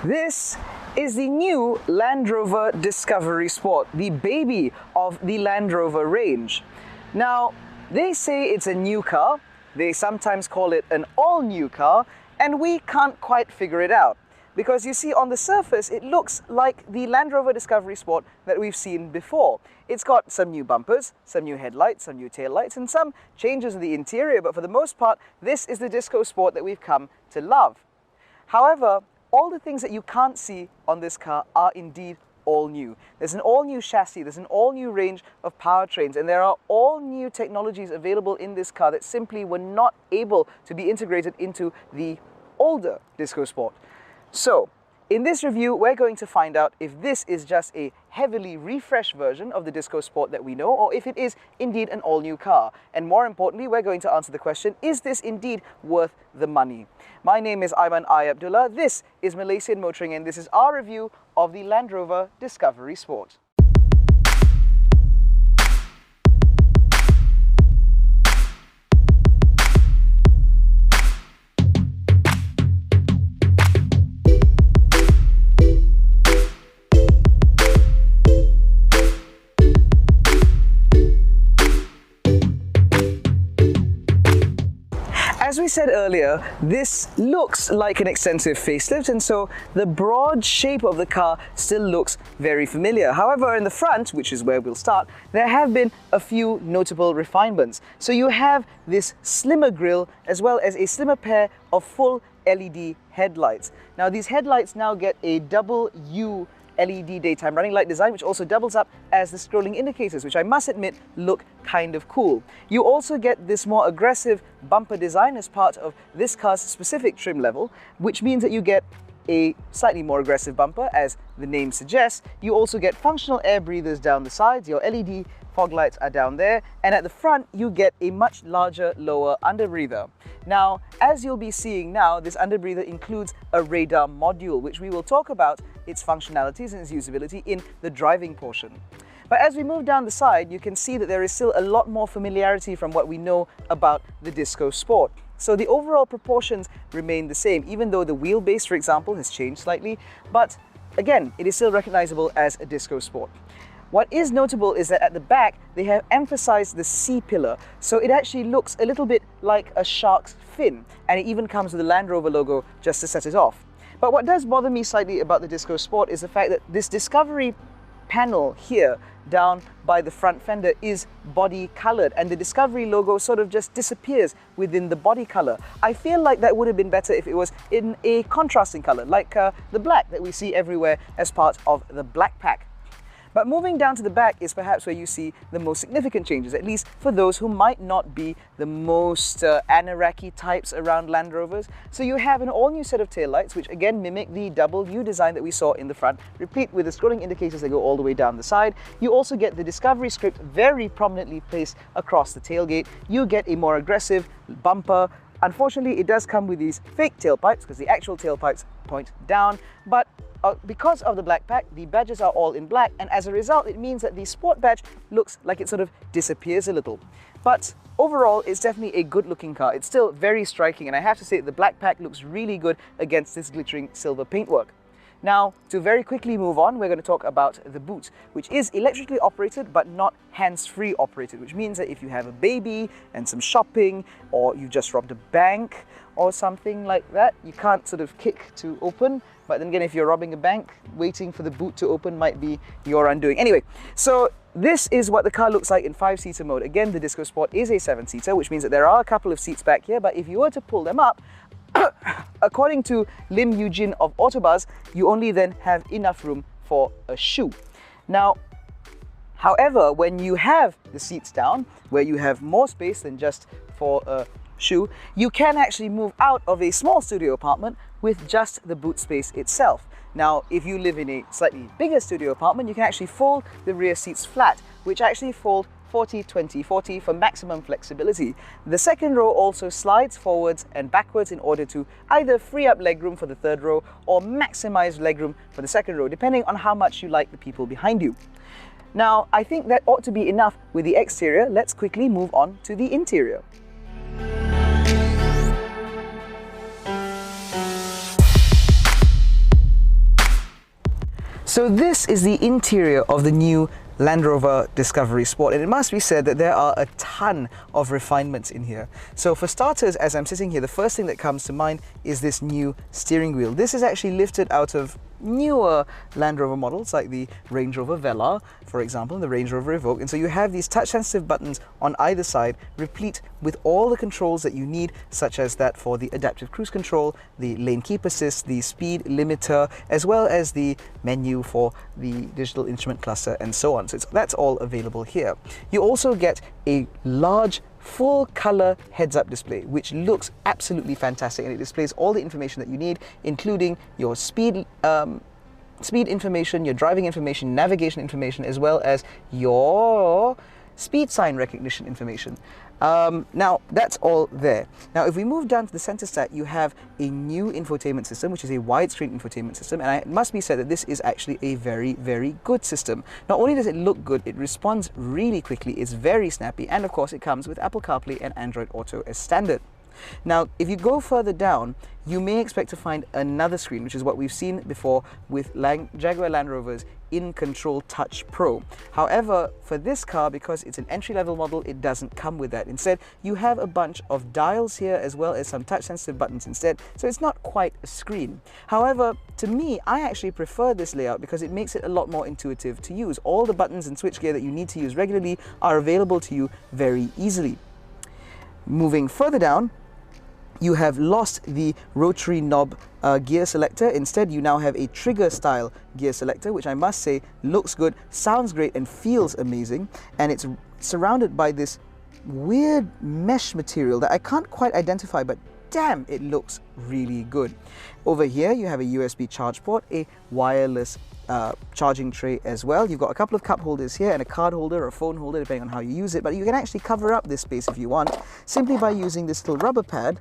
This is the new Land Rover Discovery Sport, the baby of the Land Rover range. Now, they say it's a new car, they sometimes call it an all-new car, and we can't quite figure it out. Because you see, on the surface, it looks like the Land Rover Discovery Sport that we've seen before. It's got some new bumpers, some new headlights, some new taillights, and some changes in the interior, but for the most part, this is the Disco Sport that we've come to love. However, all the things that you can't see on this car are indeed all new. There's an all new chassis, there's an all new range of powertrains, and there are all new technologies available in this car that simply were not able to be integrated into the older Disco Sport. So, in this review, we're going to find out if this is just a heavily refreshed version of the Disco Sport that we know, or if it is indeed an all-new car. And more importantly, we're going to answer the question, is this indeed worth the money? My name is AIMAN ABDULLAH, this is Malaysian Motoring, and this is our review of the Land Rover Discovery Sport. As we said earlier, this looks like an extensive facelift, and so the broad shape of the car still looks very familiar. However, in the front, which is where we'll start, there have been a few notable refinements. So you have this slimmer grille as well as a slimmer pair of full LED headlights. Now these headlights now get a double U LED daytime running light design, which also doubles up as the scrolling indicators, which I must admit look kind of cool. You also get this more aggressive bumper design as part of this car's specific trim level, which means that you get a slightly more aggressive bumper, as the name suggests. You also get functional air breathers down the sides, your LED fog lights are down there, and at the front you get a much larger lower underbreather. Now, as you'll be seeing now, this underbreather includes a radar module, which we will talk about its functionalities and its usability in the driving portion. But as we move down the side, you can see that there is still a lot more familiarity from what we know about the Disco Sport. So the overall proportions remain the same, even though the wheelbase, for example, has changed slightly, but again, it is still recognizable as a Disco Sport. What is notable is that at the back, they have emphasized the C-pillar, so it actually looks a little bit like a shark's fin, and it even comes with the Land Rover logo just to set it off. But what does bother me slightly about the Disco Sport is the fact that this Discovery panel here down by the front fender is body colored, and the Discovery logo sort of just disappears within the body color. I feel like that would have been better if it was in a contrasting color, like the black that we see everywhere as part of the black pack. But moving down to the back is perhaps where you see the most significant changes, at least for those who might not be the most Anaraki types around Land Rovers. So you have an all-new set of taillights, which again mimic the double U design that we saw in the front, replete with the scrolling indicators that go all the way down the side. You also get the Discovery script very prominently placed across the tailgate. You get a more aggressive bumper. Unfortunately, it does come with these fake tailpipes because the actual tailpipes point down, but because of the black pack, the badges are all in black, and as a result, it means that the Sport badge looks like it sort of disappears a little. But overall, it's definitely a good-looking car. It's still very striking, and I have to say the black pack looks really good against this glittering silver paintwork. Now, to very quickly move on, we're going to talk about the boot, which is electrically operated but not hands-free operated, which means that if you have a baby and some shopping, or you just robbed a bank or something like that, you can't sort of kick to open. But then again, if you're robbing a bank, waiting for the boot to open might be your undoing. Anyway, so this is what the car looks like in 5-seater mode. Again, the Disco Sport is a 7-seater, which means that there are a couple of seats back here, but if you were to pull them up, according to Lim Eugene of Autobuzz, you only then have enough room for a shoe. Now, however, when you have the seats down, where you have more space than just for a shoe, you can actually move out of a small studio apartment with just the boot space itself. Now, if you live in a slightly bigger studio apartment, you can actually fold the rear seats flat, which actually fold 40-20-40 for maximum flexibility. The second row also slides forwards and backwards in order to either free up legroom for the third row or maximize legroom for the second row, depending on how much you like the people behind you. Now, I think that ought to be enough with the exterior. Let's quickly move on to the interior. So this is the interior of the new Land Rover Discovery Sport, and it must be said that there are a ton of refinements in here. So for starters, as I'm sitting here, the first thing that comes to mind is this new steering wheel. This is actually lifted out of newer Land Rover models like the Range Rover Velar, for example, and the Range Rover Evoque. And so you have these touch-sensitive buttons on either side, replete with all the controls that you need, such as that for the adaptive cruise control, the lane keep assist, the speed limiter, as well as the menu for the digital instrument cluster and so on. So that's all available here. You also get a large full color heads-up display, which looks absolutely fantastic, and it displays all the information that you need, including your speed information, your driving information, navigation information, as well as your speed sign recognition information. Now that's all there. Now if we move down to the center stack, you have a new infotainment system, which is a widescreen infotainment system, and it must be said that this is actually a very, very good system. Not only does it look good, it responds really quickly, it's very snappy, and of course it comes with Apple CarPlay and Android Auto as standard. Now, if you go further down, you may expect to find another screen, which is what we've seen before with Jaguar Land Rover's InControl Touch Pro. However, for this car, because it's an entry-level model, it doesn't come with that. Instead, you have a bunch of dials here as well as some touch-sensitive buttons instead, so it's not quite a screen. However, to me, I actually prefer this layout because it makes it a lot more intuitive to use. All the buttons and switchgear that you need to use regularly are available to you very easily. Moving further down, you have lost the rotary knob gear selector. Instead, you now have a trigger style gear selector, which I must say looks good, sounds great, and feels amazing. And it's surrounded by this weird mesh material that I can't quite identify, but damn, it looks really good. Over here, you have a USB charge port, a wireless charging tray as well. You've got a couple of cup holders here and a card holder or a phone holder, depending on how you use it, but you can actually cover up this space if you want, simply by using this little rubber pad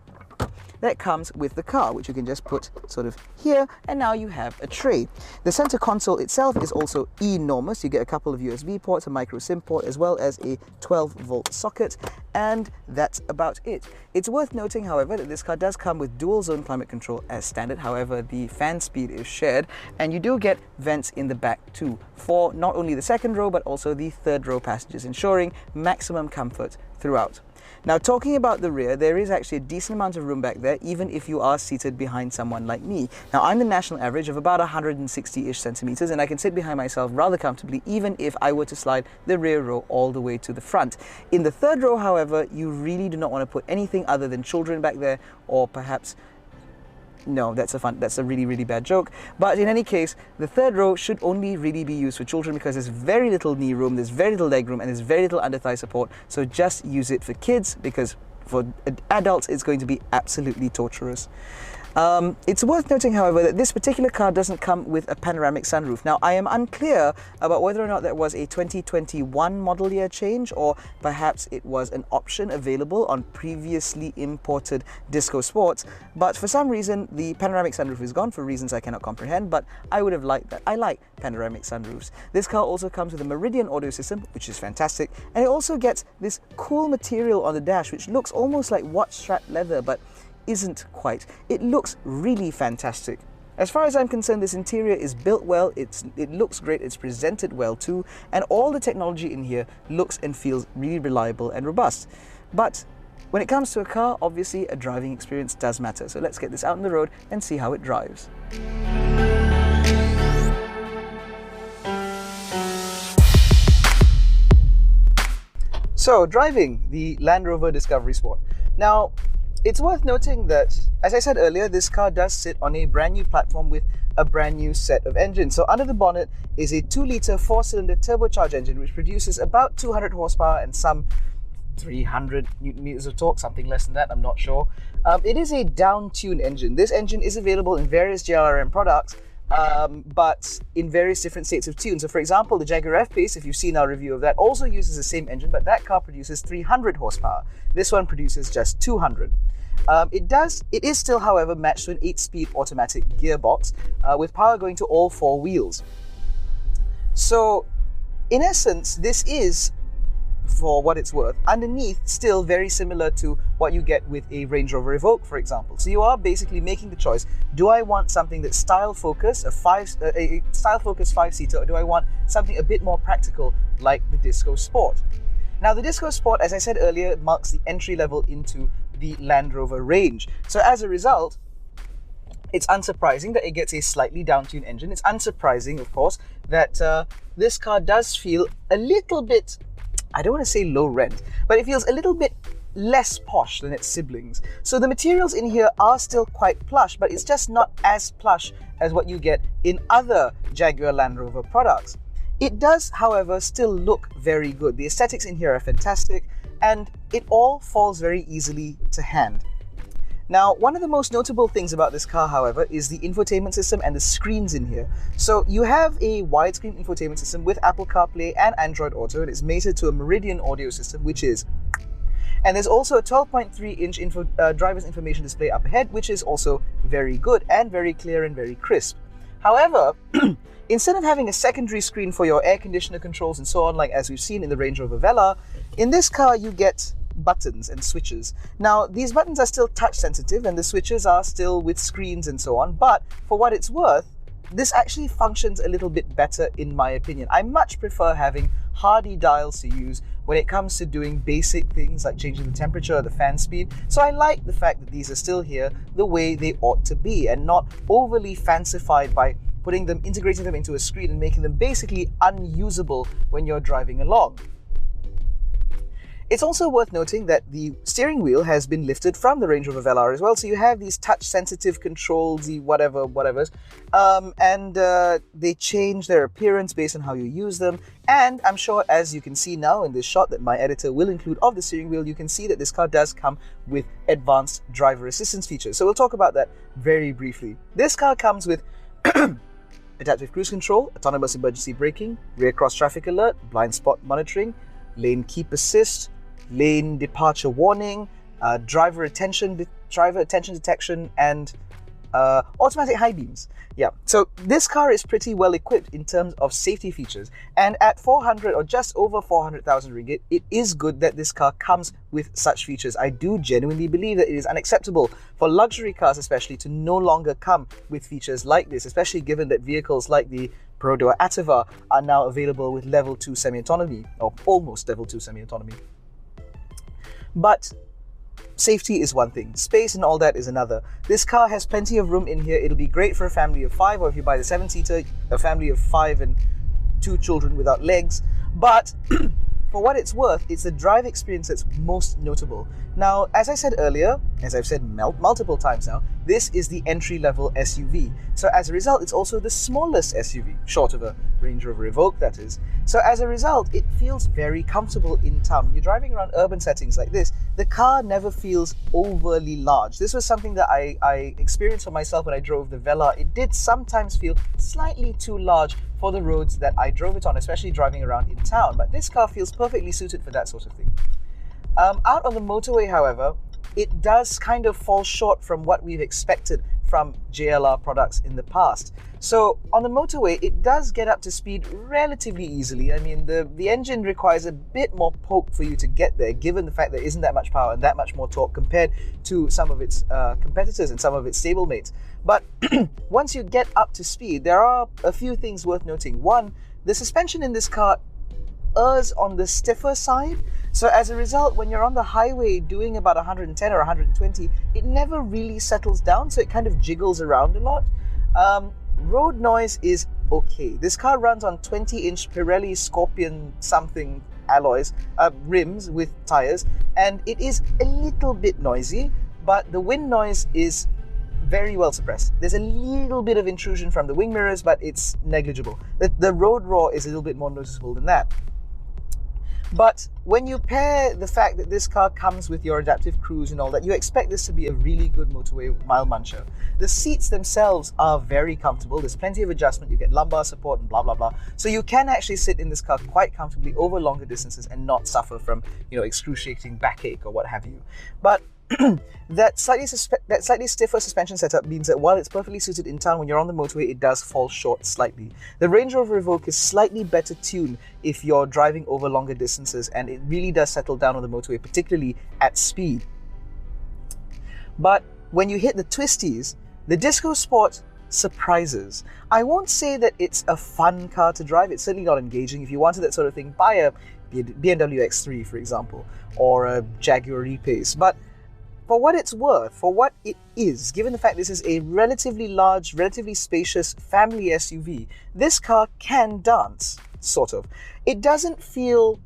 that comes with the car, which you can just put sort of here, and now you have a tray. The center console itself is also enormous. You get a couple of USB ports, a micro SIM port, as well as a 12-volt socket, and that's about it. It's worth noting, however, that this car does come with dual zone climate control as standard. However, the fan speed is shared, and you do get vents in the back too, for not only the second row, but also the third row passengers, ensuring maximum comfort throughout. Now, talking about the rear, there is actually a decent amount of room back there, even if you are seated behind someone like me. Now, I'm the national average of about 160-ish centimeters, and I can sit behind myself rather comfortably, even if I were to slide the rear row all the way to the front. In the third row, however, you really do not want to put anything other than children back there, or perhaps... No, that's a really, really bad joke. But in any case, the third row should only really be used for children because there's very little knee room, there's very little leg room, and there's very little under-thigh support. So just use it for kids, because for adults, it's going to be absolutely torturous. It's worth noting, however, that this particular car doesn't come with a panoramic sunroof. Now, I am unclear about whether or not that was a 2021 model year change, or perhaps it was an option available on previously imported Disco Sports, but for some reason the panoramic sunroof is gone for reasons I cannot comprehend, but I would have liked that. I like panoramic sunroofs. This car also comes with a Meridian audio system, which is fantastic, and it also gets this cool material on the dash, which looks almost like watch strap leather, but isn't quite. It looks really fantastic. As far as I'm concerned, this interior is built well, it looks great, it's presented well too, and all the technology in here looks and feels really reliable and robust. But when it comes to a car, obviously a driving experience does matter. So let's get this out on the road and see how it drives. So, driving the Land Rover Discovery Sport. Now, it's worth noting that, as I said earlier, this car does sit on a brand new platform with a brand new set of engines. So under the bonnet is a 2-litre 4-cylinder turbocharged engine, which produces about 200 horsepower and some 300 Newton meters of torque, something less than that, I'm not sure. It is a down-tuned engine. This engine is available in various JLRM products, but in various different states of tune. So for example, the Jaguar F-Pace, if you've seen our review of that, also uses the same engine, but that car produces 300 horsepower. This one produces just 200. It is still, however, matched to an 8-speed automatic gearbox with power going to all 4 wheels. So, in essence, this is for what it's worth. Underneath, still very similar to what you get with a Range Rover Evoque, for example. So you are basically making the choice: do I want something that's style focused, a style focused 5-seater, or do I want something a bit more practical like the Disco Sport? Now, the Disco Sport, as I said earlier, marks the entry level into the Land Rover range. So as a result, it's unsurprising that it gets a slightly down-tuned engine. It's unsurprising, of course, that this car does feel a little bit, I don't want to say low rent, but it feels a little bit less posh than its siblings. So the materials in here are still quite plush, but it's just not as plush as what you get in other Jaguar Land Rover products. It does, however, still look very good. The aesthetics in here are fantastic, and it all falls very easily to hand. Now, one of the most notable things about this car, however, is the infotainment system and the screens in here. So you have a widescreen infotainment system with Apple CarPlay and Android Auto, and it's mated to a Meridian audio system, which is... And there's also a 12.3-inch driver's information display up ahead, which is also very good and very clear and very crisp. However, instead of having a secondary screen for your air conditioner controls and so on, like as we've seen in the Range Rover Vela, in this car you get buttons and switches. Now, these buttons are still touch sensitive and the switches are still with screens and so on, but for what it's worth, this actually functions a little bit better in my opinion. I much prefer having hardy dials to use when it comes to doing basic things like changing the temperature or the fan speed. So I like the fact that these are still here the way they ought to be and not overly fancified by integrating them into a screen and making them basically unusable when you're driving along. It's also worth noting that the steering wheel has been lifted from the Range Rover Velar as well, so you have these touch-sensitive controls, the whatevers, and they change their appearance based on how you use them. And I'm sure, as you can see now in this shot that my editor will include of the steering wheel, you can see that this car does come with advanced driver assistance features. So we'll talk about that very briefly. This car comes with adaptive cruise control, autonomous emergency braking, rear cross traffic alert, blind spot monitoring, lane keep assist, lane departure warning, driver attention detection, and automatic high beams. Yeah, so this car is pretty well equipped in terms of safety features, and at 400 or just over 400,000 ringgit, it is good that this car comes with such features. I do genuinely believe that it is unacceptable for luxury cars especially to no longer come with features like this, especially given that vehicles like the Perodua Ativa are now available with level 2 semi-autonomy, or almost level 2 semi-autonomy. But safety is one thing, space and all that is another. This car has plenty of room in here. It'll be great for a family of 5, or if you buy the 7-seater, a family of 5 and 2 children without legs. But for what it's worth, it's the drive experience that's most notable. Now, as I said earlier, as I've said multiple times now, this is the entry-level SUV. So as a result, it's also the smallest SUV, short of a Range Rover Evoque, that is. So as a result, it feels very comfortable in town. When you're driving around urban settings like this, the car never feels overly large. This was something that I experienced for myself when I drove the Vela. It did sometimes feel slightly too large for the roads that I drove it on, especially driving around in town. But this car feels perfectly suited for that sort of thing. Out on the motorway, however, it does kind of fall short from what we've expected from JLR products in the past. So on the motorway, it does get up to speed relatively easily. I mean, the engine requires a bit more poke for you to get there, given the fact there isn't that much power and that much more torque compared to some of its competitors and some of its stablemates. But once you get up to speed, there are a few things worth noting. One, the suspension in this car errs on the stiffer side. So as a result, when you're on the highway doing about 110 or 120, it never really settles down, so it kind of jiggles around a lot. Road noise is okay. This car runs on 20-inch Pirelli Scorpion something alloys, rims with tires, and it is a little bit noisy, but the wind noise is very well suppressed. There's a little bit of intrusion from the wing mirrors, but it's negligible. The road roar is a little bit more noticeable than that. But when you pair the fact that this car comes with your adaptive cruise and all that, you expect this to be a really good motorway mile muncher. The seats themselves are very comfortable. There's plenty of adjustment. You get lumbar support and blah, blah, blah. So you can actually sit in this car quite comfortably over longer distances and not suffer from, excruciating backache or what have you. But that slightly stiffer suspension setup means that while it's perfectly suited in town, when you're on the motorway, it does fall short slightly. The Range Rover Evoque is slightly better tuned if you're driving over longer distances, and it really does settle down on the motorway, particularly at speed. But when you hit the twisties, the Disco Sport surprises. I won't say that it's a fun car to drive. It's certainly not engaging. If you wanted that sort of thing, buy a BMW X3, for example, or a Jaguar E-Pace. But for what it's worth, for what it is, given the fact this is a relatively large, relatively spacious family SUV, this car can dance, sort of. It doesn't feel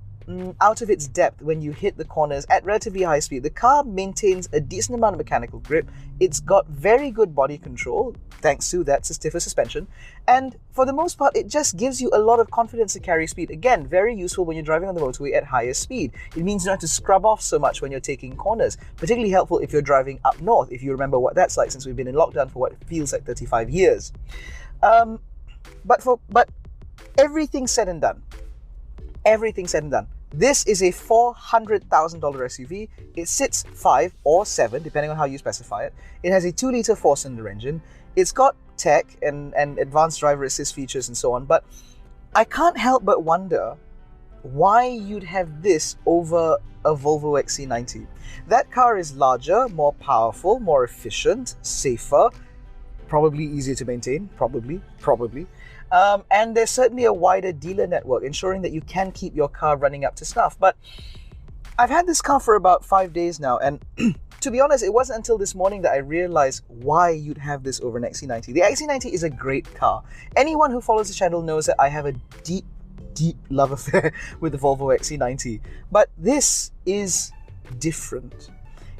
out of its depth when you hit the corners at relatively high speed. The car maintains a decent amount of mechanical grip. It's got very good body control, thanks to that stiffer suspension. And for the most part, it just gives you a lot of confidence to carry speed. Again, very useful when you're driving on the motorway at higher speed. It means you don't have to scrub off so much when you're taking corners. Particularly helpful if you're driving up north, if you remember what that's like, since we've been in lockdown for what feels like 35 years. But everything said and done, this is a $400,000 SUV. It sits 5 or 7, depending on how you specify it. It has a 2-litre 4-cylinder engine. It's got tech and advanced driver assist features and so on, but I can't help but wonder why you'd have this over a Volvo XC90. That car is larger, more powerful, more efficient, safer, probably easier to maintain, probably. And there's certainly a wider dealer network, ensuring that you can keep your car running up to snuff. But I've had this car for about 5 days now, and to be honest, it wasn't until this morning that I realized why you'd have this over an XC90. The XC90 is a great car. Anyone who follows the channel knows that I have a deep love affair with the Volvo XC90. But this is different.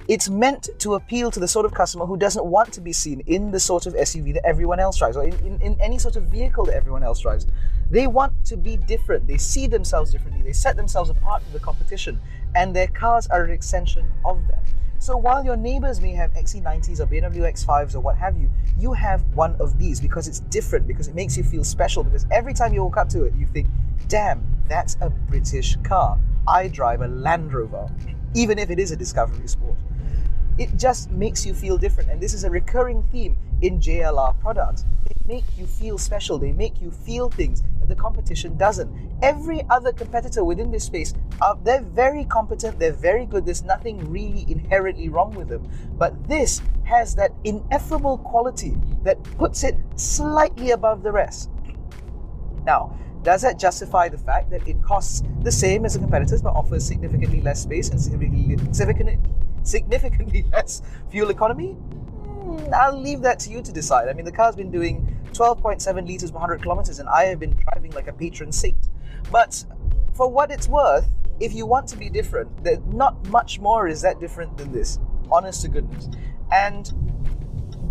It's meant to appeal to the sort of customer who doesn't want to be seen in the sort of SUV that everyone else drives, or in any sort of vehicle that everyone else drives. They want to be different. They see themselves differently. They set themselves apart from the competition, and their cars are an extension of that. So while your neighbors may have XC90s or BMW X5s or what have you, you have one of these because it's different, because it makes you feel special, because every time you walk up to it, you think, damn, that's a British car. I drive a Land Rover, even if it is a Discovery Sport. It just makes you feel different, and this is a recurring theme in JLR products. They make you feel special. They make you feel things that the competition doesn't. Every other competitor within this space, they're very competent, they're very good, there's nothing really inherently wrong with them. But this has that ineffable quality that puts it slightly above the rest. Now, does that justify the fact that it costs the same as the competitors but offers significantly less space and significantly less fuel economy? I'll leave that to you to decide. I mean, the car's been doing 12.7 litres per 100 kilometers, and I have been driving like a patron saint. But for what it's worth, if you want to be different, not much more is that different than this, honest to goodness. And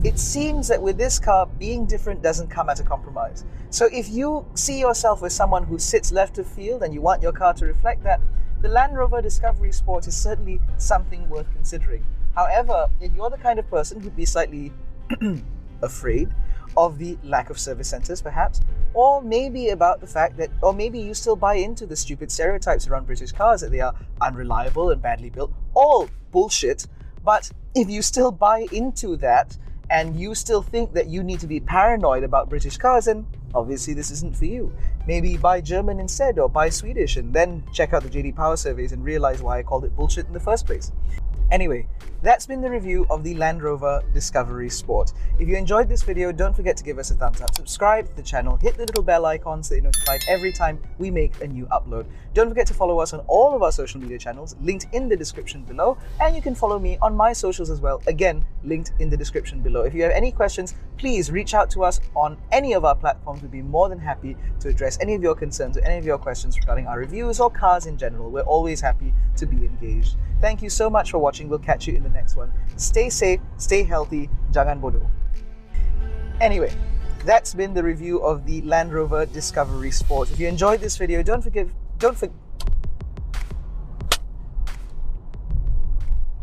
it seems that with this car, being different doesn't come at a compromise. So if you see yourself as someone who sits left of field and you want your car to reflect that, the Land Rover Discovery Sport is certainly something worth considering. However, if you're the kind of person who'd be slightly afraid of the lack of service centers, perhaps, or maybe about the fact that, or maybe you still buy into the stupid stereotypes around British cars, that they are unreliable and badly built, all bullshit. But if you still buy into that, and you still think that you need to be paranoid about British cars, then obviously this isn't for you. Maybe buy German instead, or buy Swedish, and then check out the JD Power surveys and realize why I called it bullshit in the first place. Anyway, that's been the review of the Land Rover Discovery Sport. If you enjoyed this video, don't forget to give us a thumbs up, subscribe to the channel, hit the little bell icon so you're notified every time we make a new upload. Don't forget to follow us on all of our social media channels, linked in the description below, and you can follow me on my socials as well, again, linked in the description below. If you have any questions, please reach out to us on any of our platforms. We'd be more than happy to address any of your concerns or any of your questions regarding our reviews or cars in general. We're always happy to be engaged. Thank you so much for watching. We'll catch you in the next one. Stay safe, stay healthy, jangan bodoh. Anyway, that's been the review of the Land Rover Discovery Sport. If you enjoyed this video, don't forget